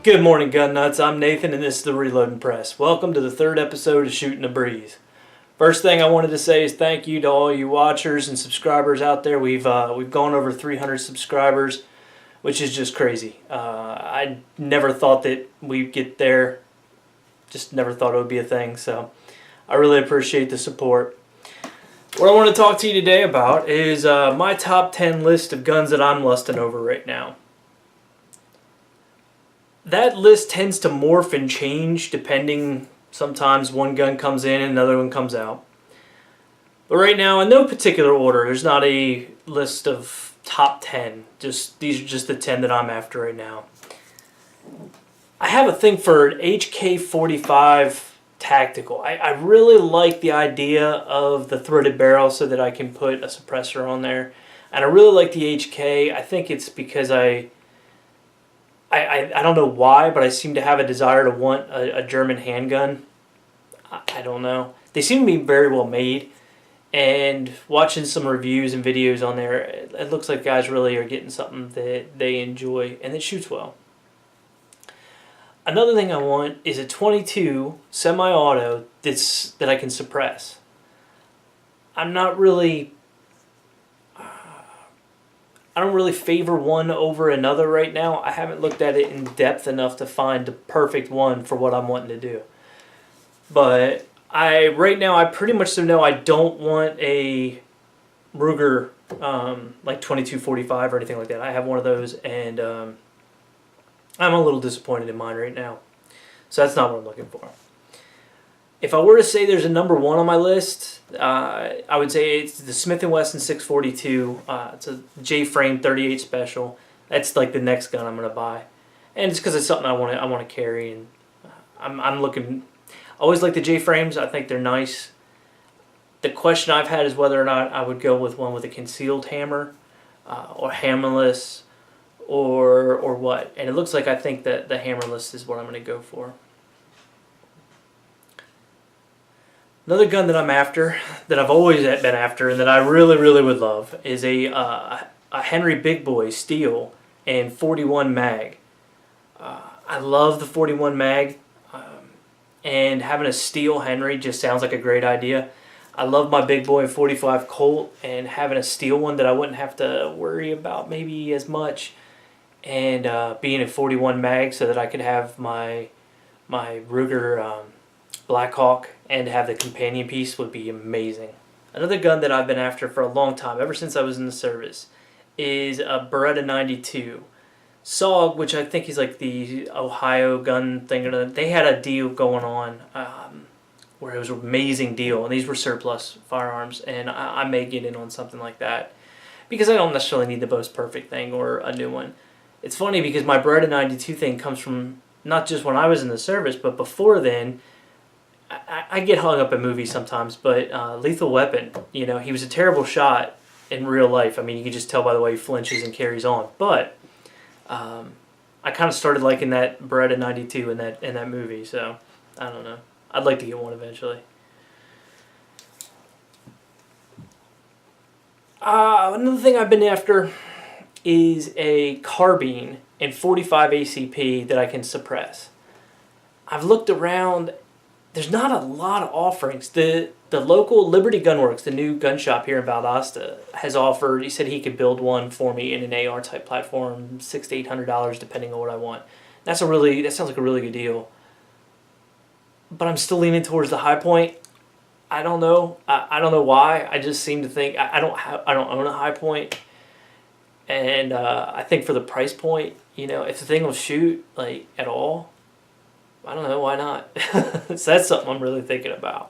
Good morning, gun nuts. I'm Nathan, and this is the Reloading Press. Welcome to the third episode of Shooting the Breeze. First thing I wanted to say is thank you to all you watchers and subscribers out there. We've gone over 300 subscribers, which is just crazy. I never thought that we'd get there. Just never thought it would be a thing. So I really appreciate the support. What I want to talk to you today about is my top 10 list of guns that I'm lusting over right now. That list tends to morph and change depending. Sometimes one gun comes in and another one comes out. But right now, in no particular order, there's not a list of top 10. These are just the 10 that I'm after right now. I have a thing for an HK45 tactical. I really like the idea of the threaded barrel so that I can put a suppressor on there. And I really like the HK. I think it's because I don't know why, but I seem to have a desire to want a German handgun. I don't know. They seem to be very well made, and watching some reviews and videos on there, it looks like guys really are getting something that they enjoy and that shoots well. Another thing I want is a 22 semi-auto that I can suppress. I don't really favor one over another right now. I haven't looked at it in depth enough to find the perfect one for what I'm wanting to do. But right now I pretty much know I don't want a Ruger like 2245 or anything like that. I have one of those, and I'm a little disappointed in mine right now. So that's not what I'm looking for. If I were to say there's a number one on my list, I would say it's the Smith & Wesson 642. It's a J-frame 38 special. That's like the next gun I'm going to buy, and it's because it's something I want to carry. And I'm looking. I always like the J-frames. I think they're nice. The question I've had is whether or not I would go with one with a concealed hammer, or hammerless, or what. And it looks like I think that the hammerless is what I'm going to go for. Another gun that I'm after, that I've always been after, and that I really, really would love, is a Henry Big Boy steel and 41 mag. I love the 41 mag, and having a steel Henry just sounds like a great idea. I love my Big Boy 45 Colt, and having a steel one that I wouldn't have to worry about maybe as much, and being a 41 mag so that I could have my Ruger Blackhawk and have the companion piece would be amazing. Another gun that I've been after for a long time, ever since I was in the service, is a Beretta 92. SOG, which I think is like the Ohio gun thing. They had a deal going on where it was an amazing deal, and these were surplus firearms, and I may get in on something like that because I don't necessarily need the most perfect thing or a new one. It's funny because my Beretta 92 thing comes from not just when I was in the service, but before then. I get hung up in movies sometimes, but Lethal Weapon, he was a terrible shot in real life. I mean, you can just tell by the way he flinches and carries on. But I kind of started liking that Beretta 92 in that movie, so I don't know. I'd like to get one eventually. Another thing I've been after is a carbine and 45 ACP that I can suppress. I've looked around. There's not a lot of offerings. The local Liberty Gunworks, the new gun shop here in Valdosta, has offered. He said he could build one for me in an AR type platform, $600 to $800 depending on what I want. That sounds like a really good deal. But I'm still leaning towards the High Point. I don't know. I don't know why. I just seem to think I don't own a High Point, and I think for the price point, if the thing will shoot like at all. I don't know, why not? So that's something I'm really thinking about.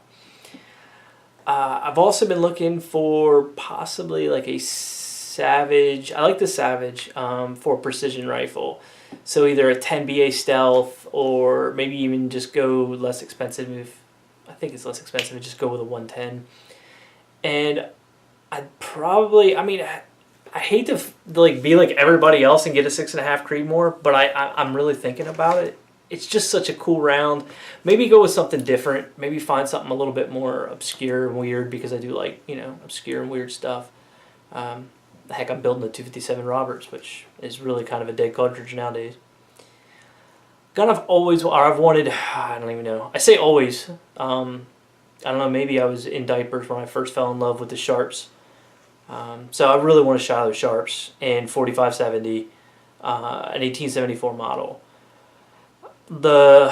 I've also been looking for possibly like a Savage. I like the Savage for a precision rifle. So either a 10BA Stealth or maybe even just go less expensive. I think it's less expensive to just go with a 110. And I'd probably, I hate to be like everybody else and get a 6.5 Creedmoor, but I'm really thinking about it. It's just such a cool round. Maybe go with something different. Maybe find something a little bit more obscure and weird because I do like, obscure and weird stuff. Heck, I'm building a 257 Roberts, which is really kind of a dead cartridge nowadays. Gun I've always, or I've wanted, I don't even know. I say always. I don't know, maybe I was in diapers when I first fell in love with the Sharps. So I really want a Shiloh Sharps in 4570, an 1874 model. For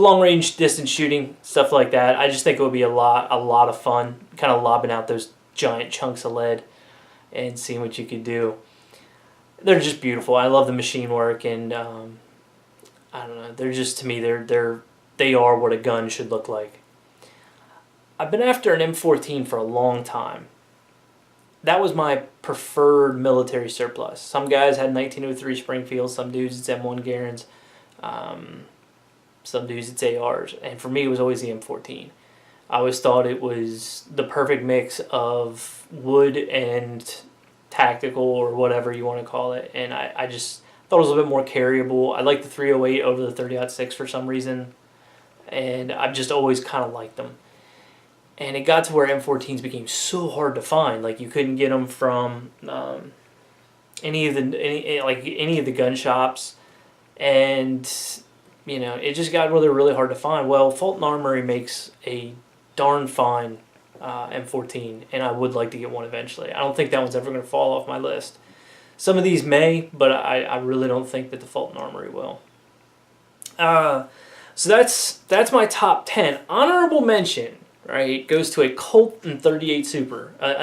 long range distance shooting, stuff like that, I just think it would be a lot of fun, kind of lobbing out those giant chunks of lead and seeing what you could do. They're just beautiful. I love the machine work, and I don't know. They're just, to me, they are what a gun should look like. I've been after an M14 for a long time. That was my preferred military surplus. Some guys had 1903 Springfield, some dudes it's M1 Garands, some dudes it's ARs, and for me it was always the M14. I always thought it was the perfect mix of wood and tactical, or whatever you want to call it, and I just thought it was a little bit more carryable. I like the 308 over the 30-06 for some reason, and I've just always kind of liked them. And it got to where M14s became so hard to find. Like, you couldn't get them from any of the gun shops, and it just got really, really hard to find. Well, Fulton Armory makes a darn fine M14, and I would like to get one eventually. I don't think that one's ever going to fall off my list. Some of these may, but I really don't think that the Fulton Armory will. So that's my top 10. Honorable mention, right, goes to a Colt and 38 Super, a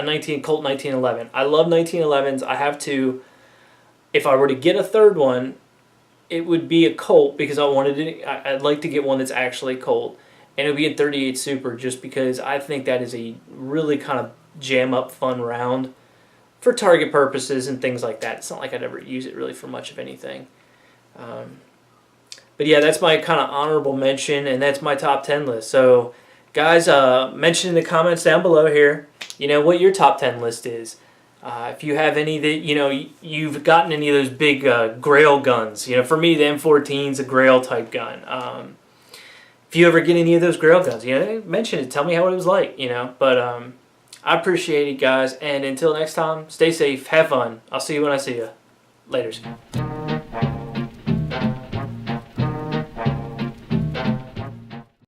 Colt 1911. I love 1911s. I have to, if I were to get a third one, it would be a Colt, because I'd like to get one that's actually Colt, and it would be a 38 Super, just because I think that is a really kind of jam up fun round for target purposes and things like that. It's not like I'd ever use it really for much of anything. But yeah, that's my kind of honorable mention, and that's my top 10 list. So guys, mention in the comments down below here, what your top 10 list is. If you have any that, you've gotten any of those big Grail guns. For me, the M14's a Grail type gun. If you ever get any of those Grail guns, mention it. Tell me how it was like, But I appreciate it, guys. And until next time, stay safe, have fun. I'll see you when I see you. Laters.